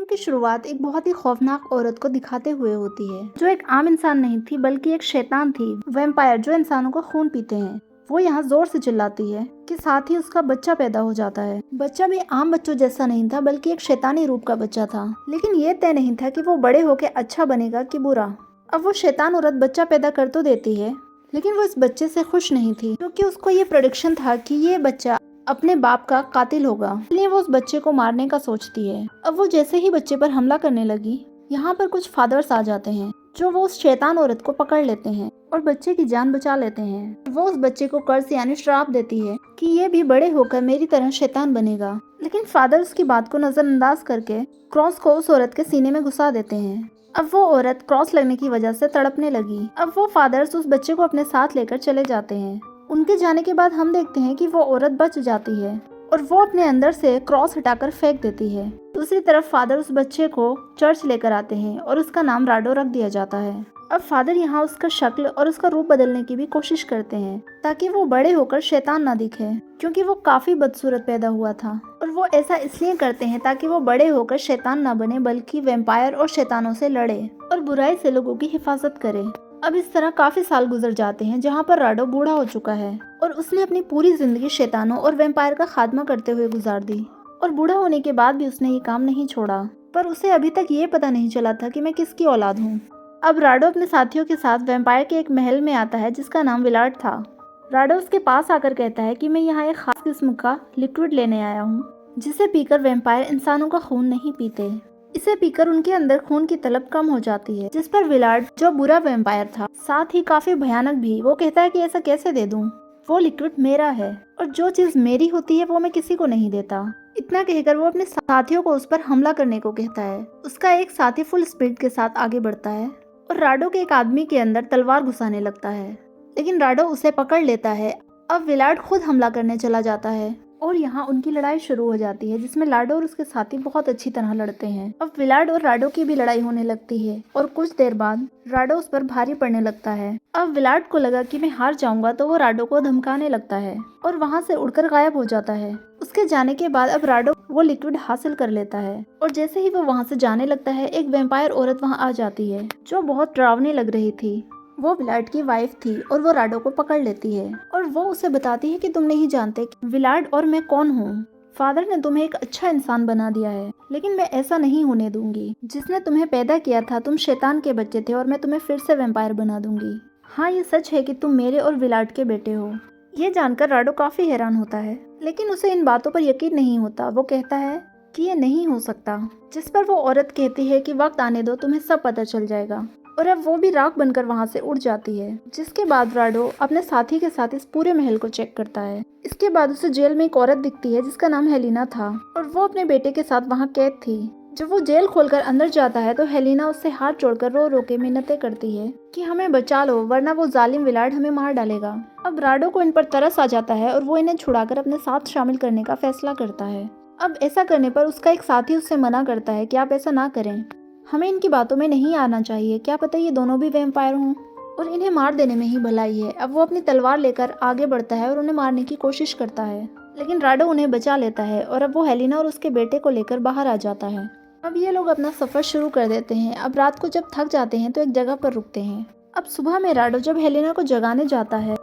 Film की शुरुआत एक बहुत ही खौफनाक औरत को दिखाते हुए होती है, जो एक आम इंसान नहीं थी बल्कि एक शैतान थी, वैम्पायर जो इंसानों का खून पीते हैं। वो यहाँ जोर से चिल्लाती है कि साथ ही उसका बच्चा पैदा हो जाता है। बच्चा भी आम बच्चों जैसा नहीं था बल्कि एक शैतानी रूप का बच्चा था, लेकिन ये तय नहीं था कि वो बड़े होकर अच्छा बनेगा कि बुरा। अब वो शैतान औरत बच्चा पैदा कर तो देती है, लेकिन वो इस बच्चे से खुश नहीं थी, क्योंकि उसको ये प्रेडिक्शन था कि ये बच्चा अपने बाप का कातिल होगा, इसलिए वो उस बच्चे को मारने का सोचती है। अब वो जैसे ही बच्चे पर हमला करने लगी, यहाँ पर कुछ फादर्स आ जाते हैं, जो वो उस शैतान औरत को पकड़ लेते हैं और बच्चे की जान बचा लेते हैं। वो उस बच्चे को कर्ज यानी श्राप देती है कि ये भी बड़े होकर मेरी तरह शैतान बनेगा, लेकिन फादर उसकी बात को नजरअंदाज करके क्रॉस को उस औरत के सीने में घुसा देते हैं। अब वो औरत क्रॉस लगने की वजह से तड़पने लगी। अब वो फादर्स उस बच्चे को अपने साथ लेकर चले जाते हैं। उनके जाने के बाद हम देखते हैं कि वो औरत बच जाती है और वो अपने अंदर से क्रॉस हटाकर फेंक देती है। दूसरी तरफ फादर उस बच्चे को चर्च लेकर आते हैं और उसका नाम राडो रख दिया जाता है। अब फादर यहाँ उसका शक्ल और उसका रूप बदलने की भी कोशिश करते हैं, ताकि वो बड़े होकर शैतान ना दिखे, क्योंकि वो काफी बदसूरत पैदा हुआ था। और वो ऐसा इसलिए करते हैं ताकि वो बड़े होकर शैतान ना बने, बल्कि वैम्पायर और शैतानों से लड़े और बुराई से लोगों की हिफाजत करे। अब इस तरह काफी साल गुजर जाते हैं, जहाँ पर राडो बूढ़ा हो चुका है और उसने अपनी पूरी जिंदगी शैतानों और वैम्पायर का खात्मा करते हुए गुजार दी। और बूढ़ा होने के बाद भी उसने ये काम नहीं छोड़ा, पर उसे अभी तक ये पता नहीं चला था कि मैं किसकी औलाद हूँ। अब राडो अपने साथियों के साथ वैम्पायर के एक महल में आता है जिसका नाम विलार्ड था। राडो उसके पास आकर कहता है कि मैं यहाँ एक खास किस्म का लिक्विड लेने आया हूँ, जिसे पीकर वैम्पायर इंसानों का खून नहीं पीते। इसे पीकर उनके अंदर खून की तलब कम हो जाती है। जिस पर विलार्ड, जो बुरा वैम्पायर था, साथ ही काफी भयानक भी, वो कहता है कि ऐसा कैसे दे दूं? वो लिक्विड मेरा है और जो चीज मेरी होती है वो मैं किसी को नहीं देता। इतना कहकर वो अपने साथियों को उस पर हमला करने को कहता है। उसका एक साथी फुल स्पीड के साथ आगे बढ़ता है और राडो के एक आदमी के अंदर तलवार घुसाने लगता है, लेकिन राडो उसे पकड़ लेता है। अब विलार्ड खुद हमला करने चला जाता है और यहाँ उनकी लड़ाई शुरू हो जाती है, जिसमें लाडो और उसके साथी बहुत अच्छी तरह लड़ते हैं। अब विलार्ड और राडो की भी लड़ाई होने लगती है और कुछ देर बाद राडो उस पर भारी पड़ने लगता है। अब विलार्ड को लगा कि मैं हार जाऊंगा, तो वो राडो को धमकाने लगता है और वहाँ से उड़कर गायब हो जाता है। उसके जाने के बाद अब राडो वो लिक्विड हासिल कर लेता है और जैसे ही वो वहाँ से जाने लगता है, एक वैम्पायर औरत वहाँ आ जाती है, जो बहुत डरावनी लग रही थी। वो विलार्ड की वाइफ थी और वो राडो को पकड़ लेती है और वो उसे बताती है कि तुम नहीं जानते कि विलार्ड और मैं कौन हूँ। फादर ने तुम्हें एक अच्छा इंसान बना दिया है, लेकिन मैं ऐसा नहीं होने दूंगी। जिसने तुम्हें पैदा किया था, तुम शैतान के बच्चे थे और मैं तुम्हें फिर से वैम्पायर बना दूंगी। हाँ, ये सच है कि तुम मेरे और विलार्ड के बेटे हो। ये जानकर राडो काफी हैरान होता है, लेकिन उसे इन बातों पर यकीन नहीं होता। वो कहता है कि ये नहीं हो सकता, जिस पर वो औरत कहती है कि वक्त आने दो, तुम्हें सब पता चल जाएगा। और अब वो भी राख बनकर वहाँ से उड़ जाती है। जिसके बाद राडो अपने साथी के साथ इस पूरे महल को चेक करता है। इसके बाद उसे जेल में एक औरत दिखती है जिसका नाम हेलिना था और वो अपने बेटे के साथ वहाँ कैद थी। जब वो जेल खोलकर अंदर जाता है तो हेलिना उससे हाथ जोड़कर रो रो के मिन्नतें करती है कि हमें बचा लो, वरना वो जालिम विलार्ड हमें मार डालेगा। अब राडो को इन पर तरस आ जाता है और वो इन्हें छुड़ाकर अपने साथ शामिल करने का फैसला करता है। अब ऐसा करने पर उसका एक साथी उससे मना करता है कि आप ऐसा ना करें, हमें इनकी बातों में नहीं आना चाहिए, क्या पता ये दोनों भी वैम्पायर हों और इन्हें मार देने में ही भलाई है। अब वो अपनी तलवार लेकर आगे बढ़ता है और उन्हें मारने की कोशिश करता है, लेकिन राडो उन्हें बचा लेता है और अब वो हेलिना और उसके बेटे को लेकर बाहर आ जाता है। अब ये लोग अपना सफर शुरू कर देते हैं। अब रात को जब थक जाते हैं तो एक जगह पर रुकते हैं। अब सुबह में राडो जब हेलिना को जगाने जाता है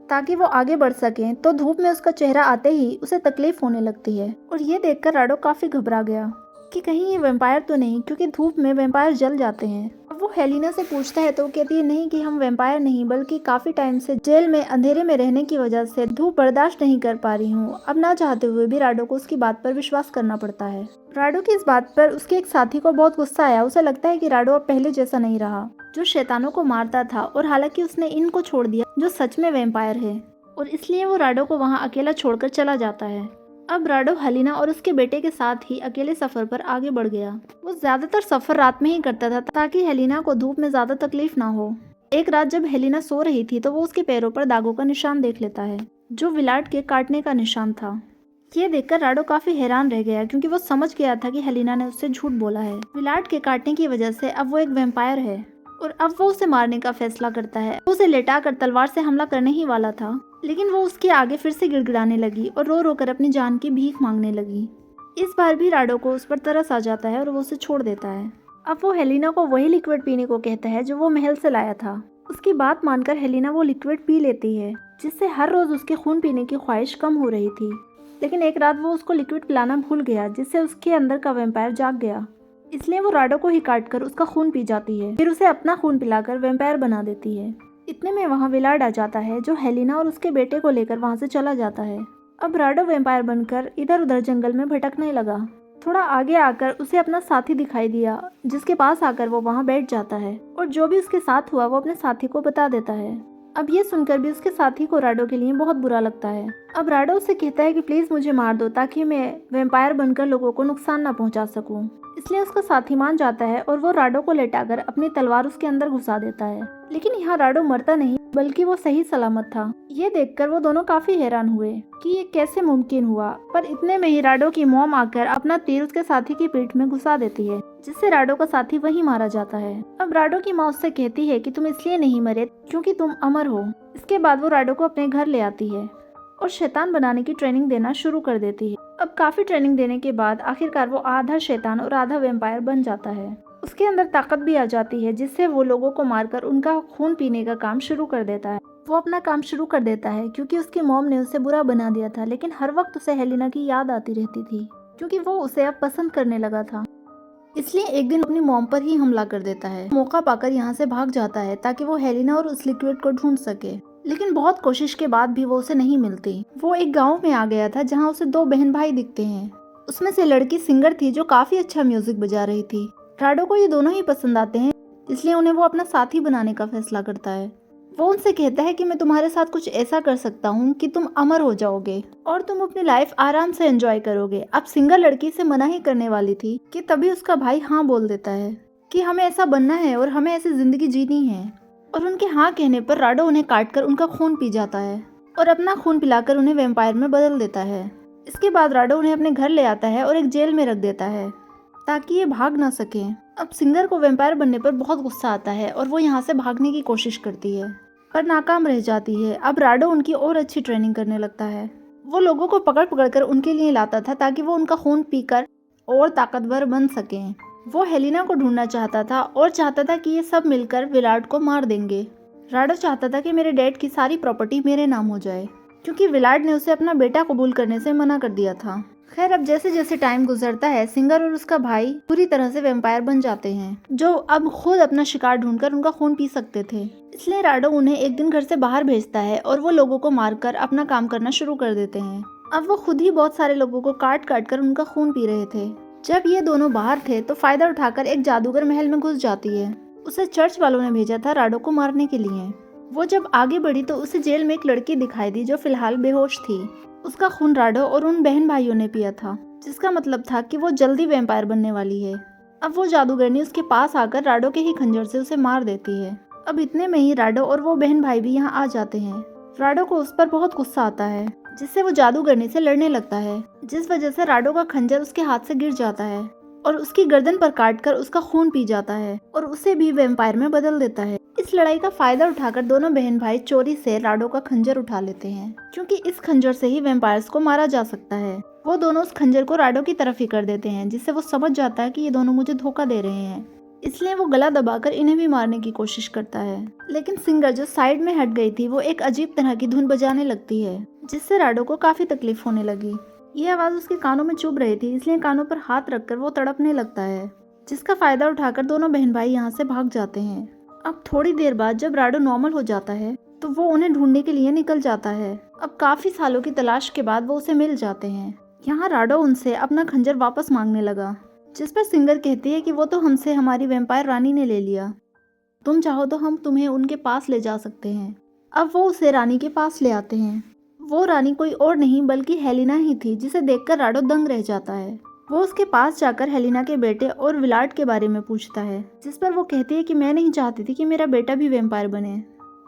ताकि वो आगे बढ़ सके, तो धूप में उसका चेहरा आते ही उसे तकलीफ होने लगती है और ये देखकर राडो काफी घबरा गया कि कहीं ये वैम्पायर तो नहीं, क्योंकि धूप में वैम्पायर जल जाते हैं। अब वो हेलिना से पूछता है तो वो कहती है नहीं कि हम वैम्पायर नहीं, बल्कि काफी टाइम से जेल में अंधेरे में रहने की वजह से धूप बर्दाश्त नहीं कर पा रही हूँ। अब ना चाहते हुए भी राडो को उसकी बात पर विश्वास करना पड़ता है। राडो की इस बात पर उसके एक साथी को बहुत गुस्सा आया। उसे लगता है कि राडो अब पहले जैसा नहीं रहा, जो शैतानों को मारता था, और हालांकि उसने इनको छोड़ दिया जो सच में वैम्पायर है, और इसलिए वो राडो को वहाँ अकेला छोड़कर चला जाता है। अब राडो हेलिना और उसके बेटे के साथ ही अकेले सफर पर आगे बढ़ गया। वो ज्यादातर सफर रात में ही करता था ताकि हेलिना को धूप में ज्यादा तकलीफ ना हो। एक रात जब हेलिना सो रही थी तो वो उसके पैरों पर दागों का निशान देख लेता है, जो विलार्ड के काटने का निशान था। ये देखकर राडो काफी हैरान रह गया, क्योंकि वो समझ गया था कि हेलिना ने उससे झूठ बोला है। विलार्ड के काटने की वजह से अब वो एक वैम्पायर है और अब वो उसे मारने का फैसला करता है। वो उसे लेटाकर तलवार से हमला करने ही वाला था, लेकिन वो उसके आगे फिर से गिड़गिड़ाने लगी और रो रो कर अपनी जान की भीख मांगने लगी। इस बार भी राडो को उस पर तरस आ जाता है और वो उसे छोड़ देता है। अब वो हेलिना को वही लिक्विड पीने को कहता है जो वो महल से लाया था। उसकी बात मानकर हेलिना वो लिक्विड पी लेती है, जिससे हर रोज उसके खून पीने की ख्वाहिश कम हो रही थी। लेकिन एक रात वो उसको लिक्विड पिलाना भूल गया, जिससे उसके अंदर का वैम्पायर जाग गया। इसलिए वो राडो को ही काटकर उसका खून पी जाती है, फिर उसे अपना खून पिलाकर वैम्पायर बना देती है। इतने में वहाँ विलार्ड आ जाता है, जो हेलिना और उसके बेटे को लेकर वहाँ से चला जाता है। अब राडो वैम्पायर बनकर इधर उधर जंगल में भटकने लगा। थोड़ा आगे आकर उसे अपना साथी दिखाई दिया, जिसके पास आकर वो वहाँ बैठ जाता है और जो भी उसके साथ हुआ वो अपने साथी को बता देता है। अब ये सुनकर भी उसके साथी को राडो के लिए बहुत बुरा लगता है। अब राडो उससे कहता है कि प्लीज मुझे मार दो, ताकि मैं वैम्पायर बनकर लोगों को नुकसान ना पहुंचा सकूं। इसलिए उसका साथी मान जाता है और वो राडो को लेटाकर अपनी तलवार उसके अंदर घुसा देता है। लेकिन यहाँ राडो मरता नहीं, बल्कि वो सही सलामत था। ये देखकर वो दोनों काफी हैरान हुए कि ये कैसे मुमकिन हुआ। पर इतने में ही राडो की मॉम आकर अपना तीर उसके साथी की पीठ में घुसा देती है, जिससे राडो का साथी वहीं मारा जाता है। अब राडो की माँ उससे कहती है कि तुम इसलिए नहीं मरे क्योंकि तुम अमर हो। इसके बाद वो राडो को अपने घर ले आती है और शैतान बनाने की ट्रेनिंग देना शुरू कर देती है। अब काफी ट्रेनिंग देने के बाद आखिरकार वो आधा शैतान और आधा वैम्पायर बन जाता है। उसके अंदर ताकत भी आ जाती है, जिससे वो लोगों को मारकर उनका खून पीने का काम शुरू कर देता है। वो अपना काम शुरू कर देता है क्योंकि उसकी मॉम ने उसे बुरा बना दिया था, लेकिन हर वक्त उसे हेलिना की याद आती रहती थी क्योंकि वो उसे अब पसंद करने लगा था। इसलिए एक दिन अपनी मॉम पर ही हमला कर देता है। मौका पाकर यहाँ से भाग जाता है ताकि वो हेलिना और उस लिक्विड को ढूंढ सके, लेकिन बहुत कोशिश के बाद भी वो उसे नहीं मिलती। वो एक गांव में आ गया था जहाँ उसे दो बहन भाई दिखते हैं। उसमें से लड़की सिंगर थी जो काफी अच्छा म्यूजिक बजा रही थी। राडो को ये दोनों ही पसंद आते हैं, इसलिए उन्हें वो अपना साथी बनाने का फैसला करता है। वो उनसे कहता है कि मैं तुम्हारे साथ कुछ ऐसा कर सकता हूँ कि तुम अमर हो जाओगे और तुम अपनी लाइफ आराम से एंजॉय करोगे। अब सिंगर लड़की से मना ही करने वाली थी कि तभी उसका भाई हाँ बोल देता है कि हमें ऐसा बनना है और हमें ऐसी जिंदगी जीनी है। और उनके हाँ कहने पर राडो उन्हें काटकर उनका खून पी जाता है और अपना खून पिलाकर उन्हें वैम्पायर में बदल देता है। इसके बाद राडो उन्हें अपने घर ले आता है और एक जेल में रख देता है ताकि ये भाग ना सके। अब सिंगर को वैम्पायर बनने पर बहुत गुस्सा आता है और वो यहाँ से भागने की कोशिश करती है, पर नाकाम रह जाती है। अब राडो उनकी और अच्छी ट्रेनिंग करने लगता है। वो लोगों को पकड़ पकड़ कर उनके लिए लाता था ताकि वो उनका खून पीकर और ताकतवर बन सकें। वो हेलिना को ढूंढना चाहता था और चाहता था कि ये सब मिलकर विलार्ड को मार देंगे। राडो चाहता था कि मेरे डैड की सारी प्रॉपर्टी मेरे नाम हो जाए, क्योंकि विलार्ड ने उसे अपना बेटा कबूल करने से मना कर दिया था। खैर, अब जैसे जैसे टाइम गुजरता है, सिंगर और उसका भाई पूरी तरह से वैम्पायर बन जाते हैं, जो अब खुद अपना शिकार ढूंढकर उनका खून पी सकते थे। इसलिए राडो उन्हें एक दिन घर से बाहर भेजता है और वो लोगों को मारकर अपना काम करना शुरू कर देते हैं। अब वो खुद ही बहुत सारे लोगों को काट काट कर उनका खून पी रहे थे। जब ये दोनों बाहर थे तो फायदा उठाकर एक जादूगर महल में घुस जाती है। उसे चर्च वालों ने भेजा था राडो को मारने के लिए। वो जब आगे बढ़ी तो उसे जेल में एक लड़की दिखाई दी जो फिलहाल बेहोश थी। उसका खून राडो और उन बहन भाइयों ने पिया था, जिसका मतलब था कि वो जल्दी वैम्पायर बनने वाली है। अब वो जादूगरनी उसके पास आकर राडो के ही खंजर से उसे मार देती है। अब इतने में ही राडो और वो बहन भाई भी यहाँ आ जाते हैं। राडो को उस पर बहुत गुस्सा आता है, जिससे वो जादूगरनी से लड़ने लगता है, जिस वजह से राडो का खंजर उसके हाथ से गिर जाता है और उसकी गर्दन पर काटकर उसका खून पी जाता है और उसे भी वैम्पायर में बदल देता है। इस लड़ाई का फायदा उठाकर दोनों बहन भाई चोरी से राडो का खंजर उठा लेते हैं, क्योंकि इस खंजर से ही वैम्पायर्स को मारा जा सकता है। वो दोनों उस खंजर को राडो की तरफ ही कर देते हैं, जिससे वो समझ जाता है कि ये दोनों मुझे धोखा दे रहे हैं। इसलिए वो गला दबाकर इन्हें भी मारने की कोशिश करता है। लेकिन सिंगर जो साइड में हट गई थी, वो एक अजीब तरह की धुन बजाने लगती है, जिससे राडो को काफी तकलीफ होने लगी। ये आवाज उसके कानों में चुभ रही थी, इसलिए कानों पर हाथ रखकर वो तड़पने लगता है, जिसका फायदा उठाकर दोनों बहन भाई यहाँ से भाग जाते हैं। अब थोड़ी देर बाद जब राडो नॉर्मल हो जाता है तो वो उन्हें ढूंढने के लिए निकल जाता है। अब काफी सालों की तलाश के बाद वो उसे मिल जाते हैं। यहाँ राडो उनसे अपना खंजर वापस मांगने लगा, जिस पर सिंगर कहती है कि वो तो हमसे हमारी वैम्पायर रानी ने ले लिया, तुम चाहो तो हम तुम्हें उनके पास ले जा सकते हैं। अब वो उसे रानी के पास ले आते हैं। वो रानी कोई और नहीं बल्कि हेलिना ही थी, जिसे देखकर राडो दंग रह जाता है। वो उसके पास जाकर हेलिना के बेटे और विलार्ड के बारे में पूछता है, जिस पर वो कहती है कि मैं नहीं चाहती थी कि मेरा बेटा भी वैम्पायर बने,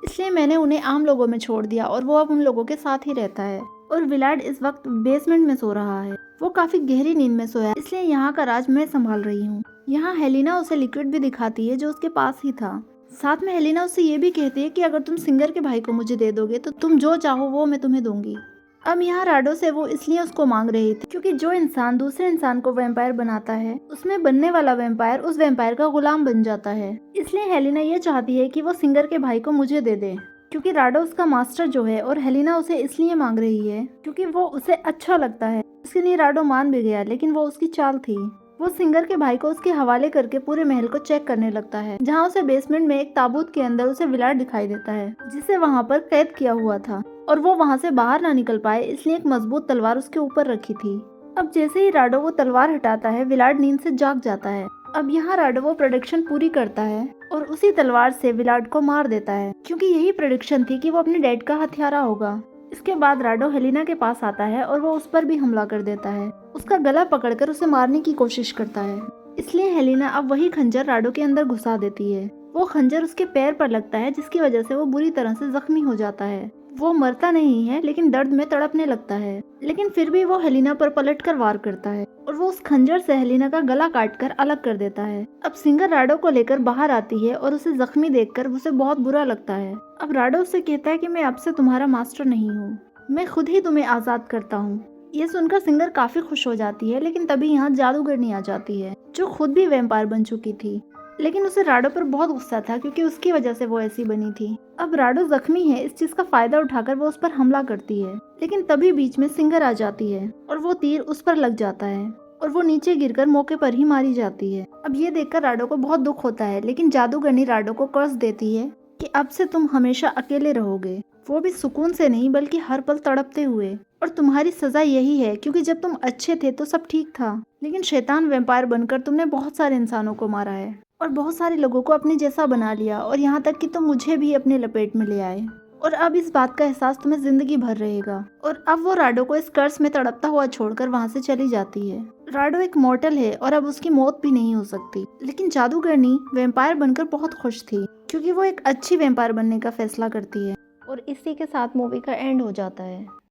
इसलिए मैंने उन्हें आम लोगों में छोड़ दिया और वो अब उन लोगों के साथ ही रहता है। और विलार्ड इस वक्त बेसमेंट में सो रहा है। वो काफी गहरी नींद में सोया है, इसलिए यहाँ का राज मैं संभाल रही हूँ। यहाँ हेलिना उसे लिक्विड भी दिखाती है जो उसके पास ही था। साथ में हेलिना उससे ये भी कहती है कि अगर तुम सिंगर के भाई को मुझे दे दोगे तो तुम जो चाहो वो मैं तुम्हें दूंगी। अब यहाँ राडो से वो इसलिए उसको मांग रही थी क्योंकि जो इंसान दूसरे इंसान को वैम्पायर बनाता है उसमें बनने वाला वैम्पायर उस वैम्पायर का गुलाम बन जाता है। इसलिए हेलिना ये चाहती है कि वो सिंगर के भाई को मुझे दे दे, क्योंकि राडो उसका मास्टर जो है और हेलिना उसे इसलिए मांग रही है क्योंकि वो उसे अच्छा लगता है। इसके लिए राडो मान भी गया, लेकिन वो उसकी चाल थी। वो सिंगर के भाई को उसके हवाले करके पूरे महल को चेक करने लगता है, जहाँ उसे बेसमेंट में एक ताबूत के अंदर उसे विलाट दिखाई देता है जिसे वहाँ पर कैद किया हुआ था और वो वहाँ से बाहर ना निकल पाए, इसलिए एक मजबूत तलवार उसके ऊपर रखी थी। अब जैसे ही राडो वो तलवार हटाता है, विलाट नींद से जाग जाता है। अब यहाँ राडो वो प्रेडिक्शन पूरी करता है और उसी तलवार से विलाट को मार देता है, क्योंकि यही प्रेडिक्शन थी कि वो अपने डैड का हत्यारा होगा। इसके बाद राडो हेलिना के पास आता है और वो उस पर भी हमला कर देता है, उसका गला पकड़कर उसे मारने की कोशिश करता है। इसलिए हेलिना अब वही खंजर राडो के अंदर घुसा देती है। वो खंजर उसके पैर पर लगता है, जिसकी वजह से वो बुरी तरह से जख्मी हो जाता है। वो मरता नहीं है, लेकिन दर्द में तड़पने लगता है, लेकिन फिर भी वो हेलिना पर पलटकर वार करता है और वो उस खंजर से हेलिना का गला काटकर अलग कर देता है। अब सिंगर राडो को लेकर बाहर आती है और उसे जख्मी देखकर उसे बहुत बुरा लगता है। अब राडो उससे कहता है कि मैं अब से तुम्हारा मास्टर नहीं हूँ, मैं खुद ही तुम्हें आजाद करता हूँ। ये सुनकर सिंगर काफी खुश हो जाती है, लेकिन तभी यहाँ जादूगरनी आ जाती है जो खुद भी वैम्पायर बन चुकी थी। लेकिन उसे राडो पर बहुत गुस्सा था क्योंकि उसकी वजह से वो ऐसी बनी थी। अब राडो जख्मी है, इस चीज का फायदा उठाकर वो उस पर हमला करती है, लेकिन तभी बीच में सिंगर आ जाती है और वो तीर उस पर लग जाता है और वो नीचे गिरकर मौके पर ही मारी जाती है। अब ये देखकर राडो को बहुत दुख होता है, लेकिन जादूगरनी राडो को कर्ज देती है कि अब से तुम हमेशा अकेले रहोगे, वो भी सुकून से नहीं बल्कि हर पल तड़पते हुए। और तुम्हारी सजा यही है क्योंकि जब तुम अच्छे थे तो सब ठीक था, लेकिन शैतान वैम्पायर बनकर तुमने बहुत सारे इंसानों को मारा है और बहुत सारे लोगों को अपने जैसा बना लिया, और यहाँ तक कि तुम मुझे भी अपने लपेट में ले आए, और अब इस बात का एहसास तुम्हें जिंदगी भर रहेगा। और अब वो राडो को इस कर्ज में तड़पता हुआ छोड़कर वहाँ से चली जाती है। राडो एक मॉर्टल है और अब उसकी मौत भी नहीं हो सकती, लेकिन जादूगरनी वैम्पायर बनकर बहुत खुश थी क्योंकि वो एक अच्छी वैम्पायर बनने का फैसला करती है। और इसी के साथ मूवी का एंड हो जाता है।